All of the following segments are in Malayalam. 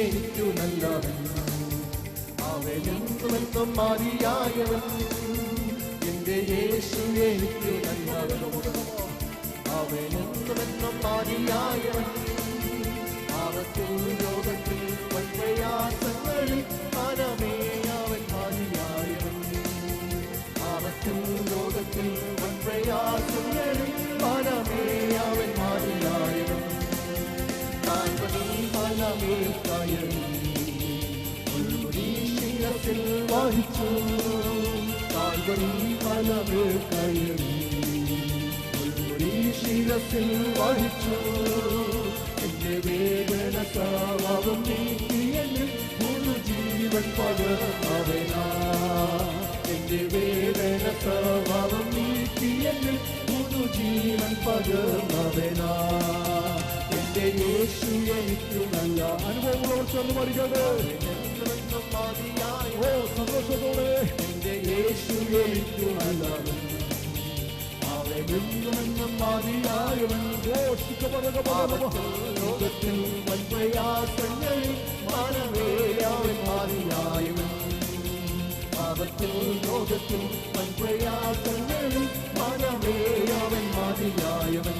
എനിക്കു നല്ലവൻ, അവനെന്നും മതിയായവൻ. എന്റെ യേശു എനിക്കു നല്ലവൻ, അവനെന്നും മതിയായവൻ. ആപത്തിൽ ലോകത്തിൽ പ്രയാസങ്ങളിൽ മനമേ അവൻ മതിയായവൻ. ആപത്തിൽ ലോകത്തിൽ പ്രയാസങ്ങളിൽ മനമേ അവൻ മതിയായവൻ. മനമേ കയറി ശിരസിൽ വഹിച്ചു, മനമേ കയറി ശിരസിൽ വഹിച്ചു. എന്റെ വേദന സാവം നീക്കിയെന്നിൽ പുതുജീവൻ പകർന്നവനാ. എന്റെ വേദന സാവം നീക്കിയെന്നിൽ പുതുജീവൻ പകർന്നവനാ. എന്റെ യേശു എനിക്കു നല്ല അനുഭവങ്ങളോട് ചേർന്ന് പഠിക്കട്ടെ. ഓ സന്തോഷത്തോടെ എന്റെ യേശു എനിക്കു നല്ലവൻ, അവനെന്നും മതിയായവൻ. ലോകത്തിൽ വൻപ്രയാസങ്ങളിൽ മനമേ അവൻ മതിയായവൻ. ആപത്തിൽ ലോകത്തിൽ വൻപ്രയാസങ്ങളിൽ മനമേ അവൻ മതിയായവൻ.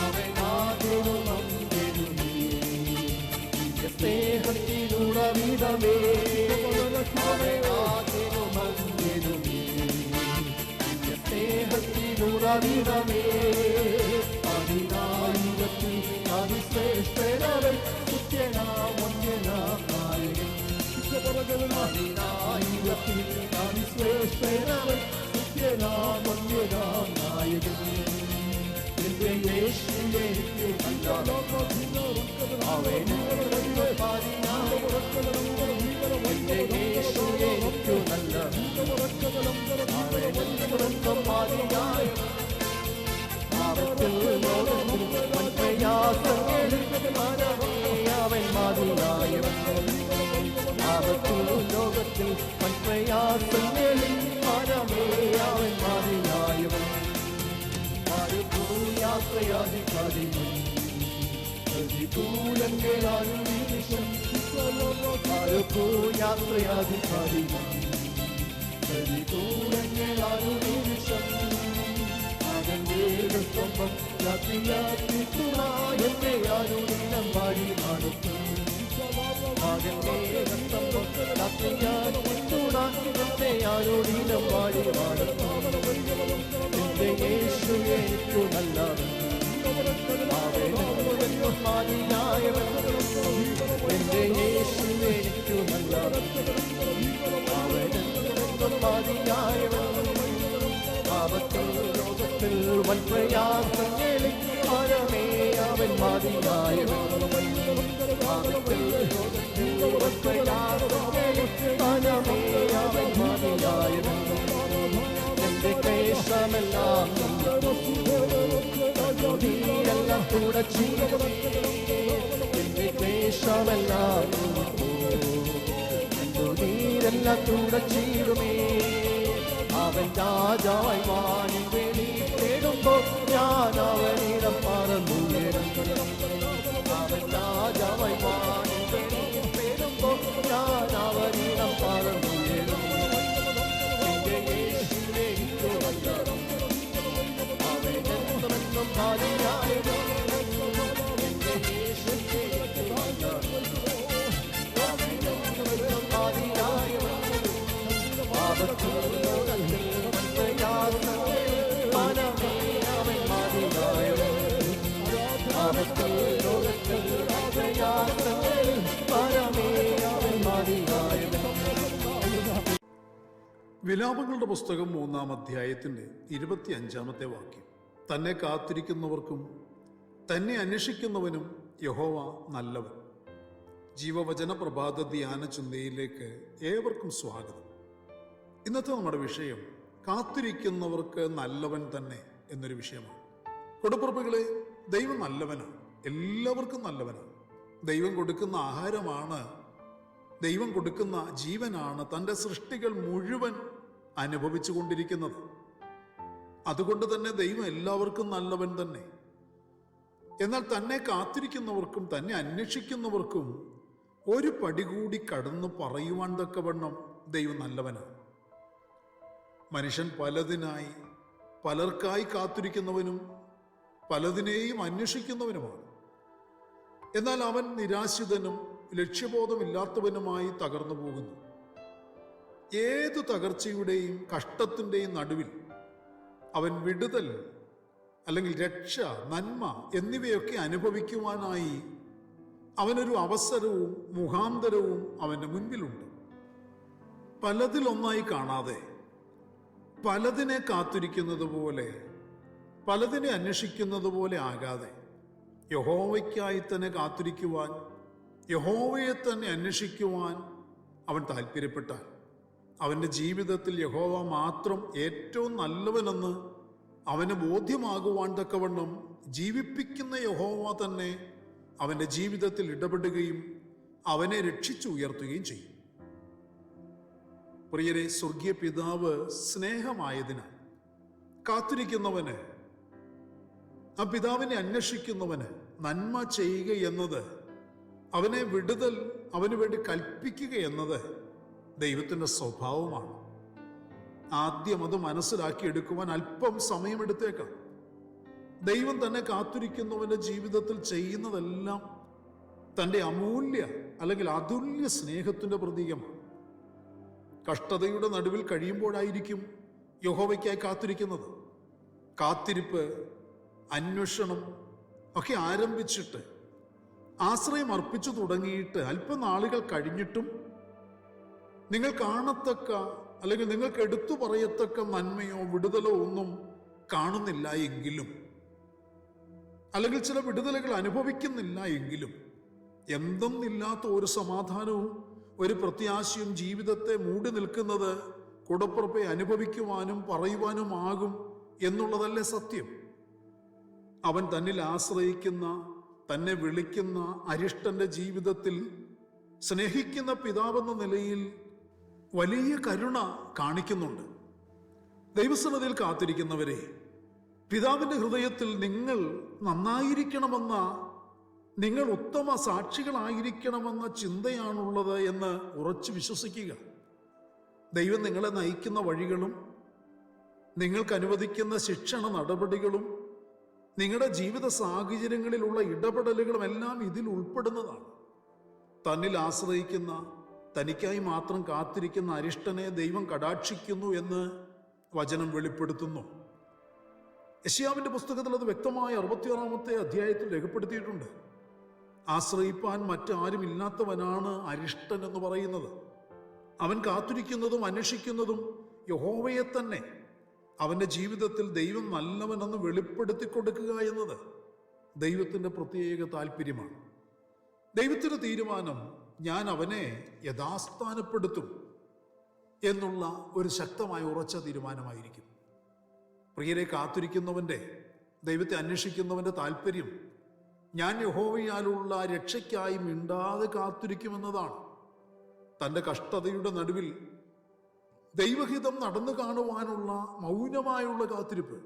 അവനാദ്യവും അന്ത്യനുമേ സ്നേഹത്തിനുറവിടമേ. അവനാദ്യവും അന്ത്യനുമേ സ്നേഹത്തിനുറവിടമേ. അതിനായിരത്തിൽ അതിശ്രേഷ്ഠനവൻ, നിത്യനാമന്യനാം നായകൻ. അതിനായിരത്തിൽ അതിശ്രേഷ്ഠനവൻ, നിത്യനാമന്യനാം നായകൻ. എന്റെ യേശു എനിക്കു നല്ലവൻ, അവനെന്നും മതിയായവൻ. ആപത്തിൽ ലോകത്തിൽ പ്രയാസങ്ങളിൽ മനമേ അവൻ മതിയായവൻ. ആപത്തിൽ ലോകത്തിൽ പ്രയാസങ്ങളിൽ മനമേ അവൻ മതിയായവൻ. യാത്രയാധികാരികൾ പ്രതികൂലങ്ങളാലും നിമിഷം, യാത്രയാധികാരികൾ പ്രതികൂലങ്ങളാലും നിമിഷം. അവന്റെ സ്തംഭം എന്റെ ആരുടീനം വാഴി നടത്തും. അവന്റെ സ്തംഭം എന്റെ ആരുടീനം വാഴി നടത്തും. എന്റെ യേശു എനിക്കു നല്ലവൻ, അവനെന്നും മതിയായവൻ. എന്റെ യേശു എനിക്കു നല്ലവൻ, അവനെന്നും മതിയായവൻ. ആപത്തിൽ ലോകത്തിൽ വൻപ്രയാസങ്ങളിൽ മനമേ അവൻ മതിയായവൻ. ആപത്തിൽ ലോകത്തിൽ വൻപ്രയാസങ്ങളിൽ മനമേ അവൻ മതിയായവൻ. എന്റെ ക്ലേശമെല്ലാം നീരെല്ലാം തുടച്ചിടുമേ. എന്റെ ക്ലേശമെല്ലാം നീരെല്ലാം തുടച്ചിടുമേ. അവൻ രാജാവായി വാണി വെളിപ്പെടുമ്പോൾ ഞാൻ അവനിടം പറന്നുയരും. അവൻ രാജാവായി വാണി വെളിപ്പെടുമ്പോൾ ഞാൻ അവനിടം പറന്നുയരും. എന്റെ യേശുവേ എനിക്കു നല്ലവൻ, അവനെന്നും മതിയായവൻ. എന്റെ യേശുവേ എനിക്കു നല്ലവൻ, അവനെന്നും മതിയായവൻ. ആപത്തിൽ ലോകത്തിൽ പ്രയാസങ്ങളിൽ മനമേ അവൻ മതിയായവൻ. ആപത്തിൽ ലോകത്തിൽ പ്രയാസങ്ങളിൽ മനമേ അവൻ മതിയായവൻ. വിലാപങ്ങളുടെ പുസ്തകം 3-ാം അധ്യായത്തിന്റെ 25-ാമത്തെ വാക്യം. തന്നെ കാത്തിരിക്കുന്നവർക്കും തന്നെ അന്വേഷിക്കുന്നവനും യഹോവ നല്ലവൻ. ജീവവചന പ്രഭാത ധ്യാന ചിന്തയിലേക്ക് ഏവർക്കും സ്വാഗതം. ഇന്നത്തെ നമ്മുടെ വിഷയം കാത്തിരിക്കുന്നവർക്ക് നല്ലവൻ തന്നെ എന്നൊരു വിഷയമാണ്. കൊടുപ്പുറപ്പുകളെ, ദൈവം നല്ലവനാണ്, എല്ലാവർക്കും നല്ലവനാണ്. ദൈവം കൊടുക്കുന്ന ആഹാരമാണ്, ദൈവം കൊടുക്കുന്ന ജീവനാണ് തൻ്റെ സൃഷ്ടികൾ മുഴുവൻ അനുഭവിച്ചു കൊണ്ടിരിക്കുന്നത്. അതുകൊണ്ട് തന്നെ ദൈവം എല്ലാവർക്കും നല്ലവൻ തന്നെ. എന്നാൽ തന്നെ കാത്തിരിക്കുന്നവർക്കും തന്നെ അന്വേഷിക്കുന്നവർക്കും ഒരു പടി കൂടി കടന്നു പറയുവാൻ തക്കവണ്ണം ദൈവം നല്ലവനാണ്. മനുഷ്യൻ പലതിനായി പലർക്കായി കാത്തിരിക്കുന്നവനും പലതിനെയും അന്വേഷിക്കുന്നവനുമാണ്. എന്നാൽ അവൻ നിരാശിതനും ലക്ഷ്യബോധമില്ലാത്തവനുമായി തകർന്നു പോകുന്നു. ഏതു തകർച്ചയുടെയും കഷ്ടത്തിൻ്റെയും നടുവിൽ അവൻ വിടുതൽ അല്ലെങ്കിൽ രക്ഷ, നന്മ എന്നിവയൊക്കെ അനുഭവിക്കുവാനായി അവനൊരു അവസരവും മുഖാന്തരവും അവൻ്റെ മുൻപിലുണ്ട്. പലതിലൊന്നായി കാണാതെ പലതിനെ കാത്തിരിക്കുന്നത് പോലെ, പലതിനെ അന്വേഷിക്കുന്നത് പോലെ ആകാതെ യഹോവയ്ക്കായി തന്നെ കാത്തിരിക്കുവാൻ, യഹോവയെ തന്നെ അന്വേഷിക്കുവാൻ അവൻ താല്പര്യപ്പെട്ടാൽ അവൻ്റെ ജീവിതത്തിൽ യഹോവ മാത്രം ഏറ്റവും നല്ലവനെന്ന് അവന് ബോധ്യമാകുവാൻ തക്കവണ്ണം ജീവിപ്പിക്കുന്ന യഹോവ തന്നെ അവൻ്റെ ജീവിതത്തിൽ ഇടപെടുകയും അവനെ രക്ഷിച്ചുയർത്തുകയും ചെയ്യും. പ്രിയരെ, സ്വർഗീയ പിതാവ് സ്നേഹമായതിനാൽ കാത്തിരിക്കുന്നവന്, ആ പിതാവിനെ അന്വേഷിക്കുന്നവന് നന്മ ചെയ്യുക എന്നത്, അവനെ വിടുതൽ അവന് വേണ്ടി കൽപ്പിക്കുക എന്നത് ദൈവത്തിൻ്റെ സ്വഭാവമാണ്. ആദ്യം അത് മനസ്സിലാക്കിയെടുക്കുവാൻ അല്പം സമയമെടുത്തേക്കാം. ദൈവം തന്നെ കാത്തിരിക്കുന്നവന്റെ ജീവിതത്തിൽ ചെയ്യുന്നതെല്ലാം തൻ്റെ അമൂല്യ അല്ലെങ്കിൽ അതുല്യ സ്നേഹത്തിൻ്റെ പ്രതീകമാണ്. കഷ്ടതയുടെ നടുവിൽ കഴിയുമ്പോഴായിരിക്കും യഹോവയ്ക്കായി കാത്തിരിക്കുന്നത്. കാത്തിരിപ്പ്, അന്വേഷണം ഒക്കെ ആരംഭിച്ചിട്ട് ആശ്രയം അർപ്പിച്ചു തുടങ്ങിയിട്ട് അല്പനാളുകൾ കഴിഞ്ഞിട്ടും നിങ്ങൾ കാണത്തക്ക അല്ലെങ്കിൽ നിങ്ങൾക്ക് എടുത്തു പറയത്തക്ക നന്മയോ വിടുതലോ ഒന്നും കാണുന്നില്ല എങ്കിലും, അല്ലെങ്കിൽ ചില വിടുതലുകൾ അനുഭവിക്കുന്നില്ല എങ്കിലും, എന്തെന്നില്ലാത്ത ഒരു സമാധാനവും ഒരു പ്രത്യാശയും ജീവിതത്തെ മൂടി നിൽക്കുന്നത് കൂടപ്പുറപ്പെ അനുഭവിക്കുവാനും പറയുവാനുമാകും എന്നുള്ളതല്ലേ സത്യം. അവൻ തന്നിൽ ആശ്രയിക്കുന്ന, തന്നെ വിളിക്കുന്ന അരിഷ്ടന്റെ ജീവിതത്തിൽ സ്നേഹിക്കുന്ന പിതാവെന്ന നിലയിൽ വലിയ കരുണ കാണിക്കുന്നുണ്ട്. ദൈവസന്നിധിയിൽ കാത്തിരിക്കുന്നവരെ, പിതാവിൻ്റെ ഹൃദയത്തിൽ നിങ്ങൾ നന്നായിരിക്കണമെന്ന, നിങ്ങൾ ഉത്തമ സാക്ഷികളായിരിക്കണമെന്ന ചിന്തയാണുള്ളത് എന്ന് ഉറച്ചു വിശ്വസിക്കുക. ദൈവം നിങ്ങളെ നയിക്കുന്ന വഴികളും നിങ്ങൾക്ക് അനുവദിക്കുന്ന ശിക്ഷണ നടപടികളും നിങ്ങളുടെ ജീവിത സാഹചര്യങ്ങളിലുള്ള ഇടപെടലുകളും എല്ലാം ഇതിൽ ഉൾപ്പെടുന്നതാണ്. തന്നിൽ ആശ്രയിക്കുന്ന, തനിക്കായി മാത്രം കാത്തിരിക്കുന്ന അരിഷ്ടനെ ദൈവം കടാക്ഷിക്കുന്നു എന്ന് വചനം വെളിപ്പെടുത്തുന്നു. യെശയ്യാവിന്റെ പുസ്തകത്തിൽ അത് വ്യക്തമായ 66-ാമത്തെ അധ്യായത്തിൽ രേഖപ്പെടുത്തിയിട്ടുണ്ട്. ആശ്രയിപ്പാൻ മറ്റാരും ഇല്ലാത്തവനാണ് അരിഷ്ടൻ എന്ന് പറയുന്നത്. അവൻ കാത്തിരിക്കുന്നതും അന്വേഷിക്കുന്നതും യഹോവയെ തന്നെ. അവൻ്റെ ജീവിതത്തിൽ ദൈവം നല്ലവനെന്ന് വെളിപ്പെടുത്തി കൊടുക്കുക എന്നത് ദൈവത്തിൻ്റെ പ്രത്യേക താല്പര്യമാണ്. ദൈവത്തിൻ്റെ തീരുമാനം ഞാൻ അവനെ യഥാസ്ഥാനപ്പെടുത്തും എന്നുള്ള ഒരു ശക്തമായ ഉറച്ച തീരുമാനമായിരിക്കും. പ്രിയരെ, കാത്തിരിക്കുന്നവൻ്റെ, ദൈവത്തെ അന്വേഷിക്കുന്നവൻ്റെ താല്പര്യം ഞാൻ യഹോവയാലുള്ള രക്ഷയ്ക്കായി മിണ്ടാതെ കാത്തിരിക്കുമെന്നതാണ്. തൻ്റെ കഷ്ടതയുടെ നടുവിൽ ദൈവഹിതം നടന്നു കാണുവാനുള്ള മൗനമായുള്ള കാത്തിരിപ്പ്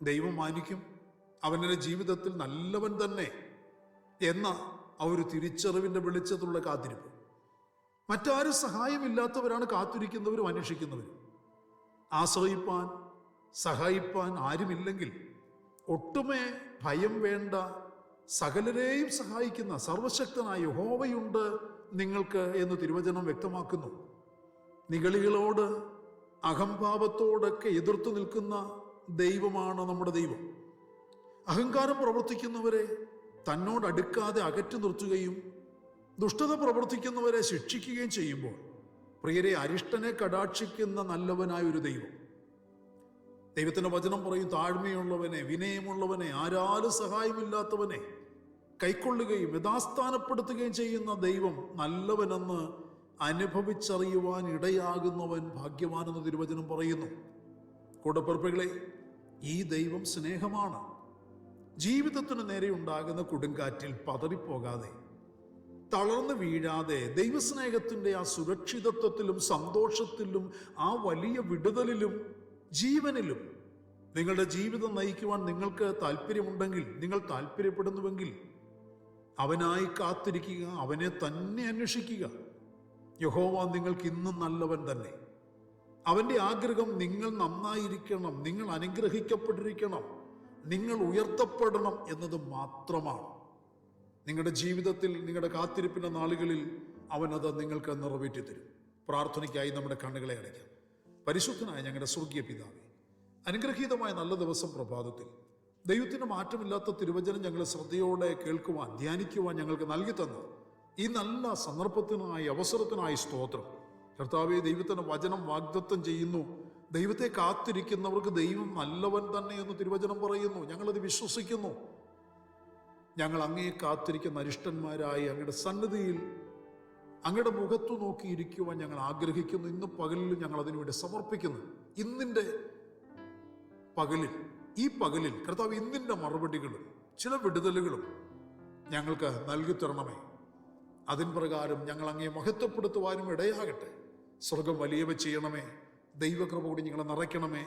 ദൈവം മാനിക്കും. അവൻ്റെ ജീവിതത്തിൽ നല്ലവൻ തന്നെ എന്ന ആ ഒരു തിരിച്ചറിവിൻ്റെ വെളിച്ചത്തിലുള്ള കാത്തിരിപ്പ്. മറ്റാരും സഹായമില്ലാത്തവരാണ് കാത്തിരിക്കുന്നവരും അന്വേഷിക്കുന്നവരും. ആശ്രയിപ്പാൻ, സഹായിപ്പാൻ ആരുമില്ലെങ്കിൽ ഒട്ടുമേ ഭയം വേണ്ട, സകലരെയും സഹായിക്കുന്ന സർവശക്തനായ യഹോവയുണ്ട് നിങ്ങൾക്ക് എന്ന് തിരുവചനം വ്യക്തമാക്കുന്നു. നിഗളികളോട്, അഹംഭാവത്തോടൊക്കെ എതിർത്തു നിൽക്കുന്ന ദൈവമാണ് നമ്മുടെ ദൈവം. അഹങ്കാരം പ്രവർത്തിക്കുന്നവരെ തന്നോടടുക്കാതെ അകറ്റി നിർത്തുകയും ദുഷ്ടത പ്രവർത്തിക്കുന്നവരെ ശിക്ഷിക്കുകയും ചെയ്യുമ്പോൾ, പ്രിയരെ, അരിഷ്ടനെ കടാക്ഷിക്കുന്ന നല്ലവനായ ഒരു ദൈവം. ദൈവത്തിൻ്റെ വചനം പറയും, താഴ്മയുള്ളവനെ, വിനയമുള്ളവനെ, ആരാലും സഹായമില്ലാത്തവനെ കൈക്കൊള്ളുകയും യഥാസ്ഥാനപ്പെടുത്തുകയും ചെയ്യുന്ന ദൈവം നല്ലവനെന്ന് അനുഭവിച്ചറിയുവാൻ ഇടയാകുന്നവൻ ഭാഗ്യവാനെന്ന് തിരുവചനം പറയുന്നു. കൂടപ്പിറപ്പുകളെ, ഈ ദൈവം സ്നേഹമാണ്. ജീവിതത്തിന് നേരെ ഉണ്ടാകുന്ന കൊടുങ്കാറ്റിൽ പതറിപ്പോകാതെ, തളർന്നു വീഴാതെ, ദൈവസ്നേഹത്തിൻ്റെ ആ സുരക്ഷിതത്വത്തിലും സന്തോഷത്തിലും ആ വലിയ വിടുതലിലും ജീവനിലും നിങ്ങളുടെ ജീവിതം നയിക്കുവാൻ നിങ്ങൾക്ക് താല്പര്യമുണ്ടെങ്കിൽ, നിങ്ങൾ താല്പര്യപ്പെടുന്നുവെങ്കിൽ, അവനായി കാത്തിരിക്കുക, അവനെ തന്നെ അന്വേഷിക്കുക. യഹോവ നിങ്ങൾക്ക് ഇന്നും നല്ലവൻ തന്നെ. അവൻ്റെ ആഗ്രഹം നിങ്ങൾ നന്നായിരിക്കണം, നിങ്ങൾ അനുഗ്രഹിക്കപ്പെട്ടിരിക്കണം, നിങ്ങൾ ഉയർത്തപ്പെടണം എന്നത് മാത്രമാണ്. നിങ്ങളുടെ ജീവിതത്തിൽ, നിങ്ങളുടെ കാത്തിരിപ്പിൻ്റെ നാളുകളിൽ അവനത് നിങ്ങൾക്ക് നിറവേറ്റി തരും. പ്രാർത്ഥനയ്ക്കായി നമ്മുടെ കണ്ണുകളെ അടയ്ക്കാം. പരിശുദ്ധനായ ഞങ്ങളുടെ സ്വർഗീയ പിതാവേ, അനുഗ്രഹീതമായ നല്ല ദിവസം പ്രഭാതത്തിൽ ദൈവത്തിന് മാറ്റമില്ലാത്ത തിരുവചനം ഞങ്ങളെ ശ്രദ്ധയോടെ കേൾക്കുവാൻ, ധ്യാനിക്കുവാൻ ഞങ്ങൾക്ക് നൽകി തന്ന ഈ നല്ല സന്ദർഭത്തിനായി, അവസരത്തിനായി സ്തോത്രം. കർത്താവേ, ദൈവത്തിൻ്റെ വചനം വാഗ്ദത്തം ചെയ്യുന്നു, ദൈവത്തെ കാത്തിരിക്കുന്നവർക്ക് ദൈവം നല്ലവൻ തന്നെ എന്ന് തിരുവചനം പറയുന്നു. ഞങ്ങളത് വിശ്വസിക്കുന്നു. ഞങ്ങൾ അങ്ങയെ കാത്തിരിക്കുന്ന അരിഷ്ടന്മാരായി അങ്ങയുടെ സന്നിധിയിൽ അങ്ങയുടെ മുഖത്തു നോക്കിയിരിക്കുവാൻ ഞങ്ങൾ ആഗ്രഹിക്കുന്നു. ഇന്ന് പകലിൽ ഞങ്ങൾ അതിനുവേണ്ടി സമർപ്പിക്കുന്നു. ഇന്നിൻ്റെ പകലിൽ, ഈ പകലിൽ കർത്താവ് ഇന്നിൻ്റെ മറുപടികളും ചില വിടുതലുകളും ഞങ്ങൾക്ക് നൽകി തരണമേ. അതിൻ പ്രകാരം ഞങ്ങൾ അങ്ങയെ മഹത്വപ്പെടുത്തുവാനും ഇടയാകട്ടെ. സ്വർഗം വലിയവ ചെയ്യണമേ. ദൈവകൃപ കൂടി ഞങ്ങളെ നിറയ്ക്കണമേ.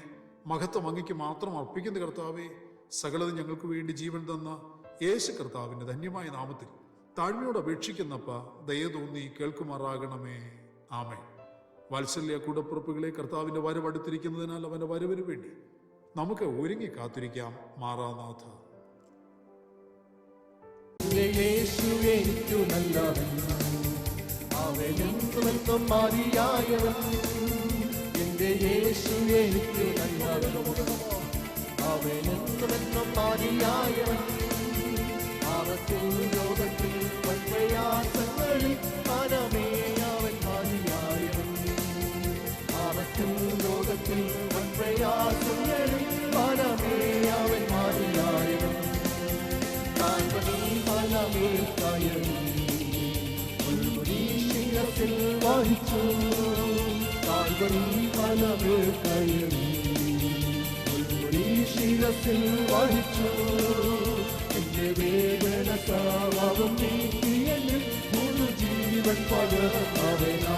മഹത്വം അങ്ങയ്ക്ക് മാത്രം അർപ്പിക്കുന്ന കർത്താവേ, സകലതും ഞങ്ങൾക്ക് വേണ്ടി ജീവൻ തന്ന യേശു കർത്താവിൻ്റെ ധന്യമായ നാമത്തിൽ താഴ്മയോട് അപേക്ഷിക്കുന്നപ്പ ദയ തോന്നി കേൾക്കുമാറാകണമേ. ആമേൻ. വാത്സല്യ കൂടപ്പുറപ്പുകളെ, കർത്താവിൻ്റെ വരവ് അടുത്തിരിക്കുന്നതിനാൽ അവൻ്റെ വരവിന് വേണ്ടി നമുക്ക് ഒരുങ്ങി കാത്തിരിക്കാം. മാറാനാഥ. യേശു എനിക്കു നല്ലവൻ, അവനെന്നും മതിയായവൻ. എന്റെ യേശു എനിക്കു നല്ലവൻ, അവനെന്നും മതിയായവൻ. ആപത്തിൽ ലോകത്തിൽ പ്രയാസങ്ങളിൽ മനമേ അവൻ മതിയായവൻ. ആപത്തിൽ ലോകത്തിൽ പ്രയാസങ്ങളിൽ മനമേ അവൻ മതിയായവൻ. മനമേ കയറി ഉൾമുടി ശിരസിൽ വഹിച്ചു. മനമേ കയറി ഉൾമുടി ശിരസിൽ വഹിച്ചു. എന്റെ വേദന സാവം നീക്കിയെന്നിൽ പുതുജീവൻ പകർന്നവനാ.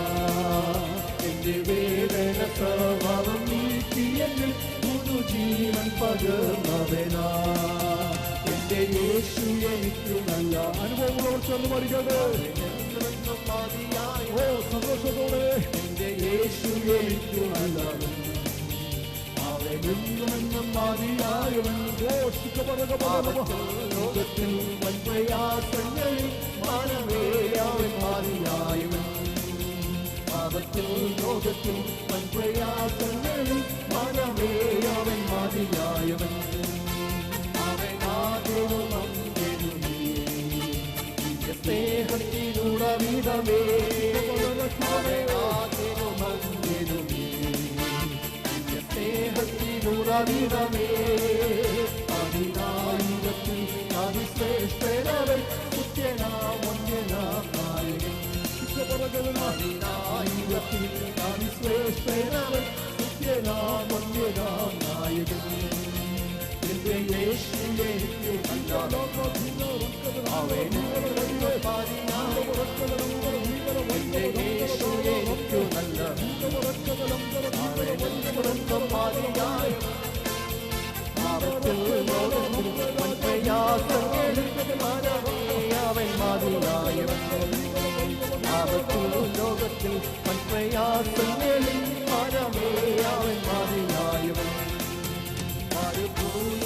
എന്റെ വേദന സാവം നീക്കിയെന്നിൽ പുതുജീവൻ പകർന്നവനാ. എന്റെ യേശു എനിക്ക് നല്ല അനുഭവങ്ങളോട് ചേർന്ന് പഠിക്കട്ടെ. സന്തോഷത്തോടെ എന്റെ യേശു എനിക്ക് നല്ലവൻ, അവനെന്നും മതിയായവൻ. ലോകത്തിൽ വൻപ്രയാസങ്ങളിൽ മനമേ അവൻ മതിയായവൻ. ആപത്തിൽ ലോകത്തിൽ വൻപ്രയാസങ്ങളിൽ മനമേ അവൻ മതിയായവൻ. സ്നേഹത്തിനുടവിടമേ സ്നേഹത്തിനുടവിടമേ. അതിനായിരത്തിൽ അതിശ്രേഷ്ഠനവൻ, സുത്യനാമന്യനായകൻ. അതിനായിരത്തിൽ അതിശ്രേഷ്ഠനവൻ, സുത്യനാമന്യനായകൻ. എന്റെ യേശു എനിക്ക് നല്ലവൻ, അവനെന്നും മതിയായവൻ. എന്റെ യേശു എനിക്ക് നല്ലവൻ, അവനെന്നും മതിയായവൻ. ആപത്തിൽ ലോകത്തിൽ പ്രയാസങ്ങളിൽ മനമേ അവൻ മതിയായവൻ. ആപത്തിൽ ലോകത്തിൽ പ്രയാസങ്ങളിൽ മനമേ അവൻ മതിയായവൻ.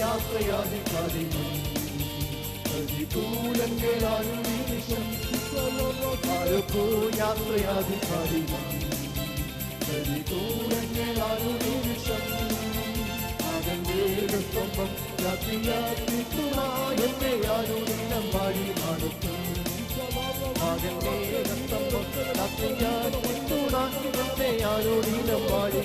യാത്രയാധികാരികൾ പ്രതികൂലങ്ങളാലും നിമിഷം യാത്രയാധികാരികൾ പ്രതികൂലങ്ങളാലും നിമിഷം അവന്റെ സ്തംഭം യാത്രയാത്രിക്കുമായെന്നെ ആരുടെല്ലാം പാടി നടത്തും. അവന്റെ സ്തംഭം യാത്രയാത്രിക്കുമായെന്നെ ആരുടെല്ലാം പാടി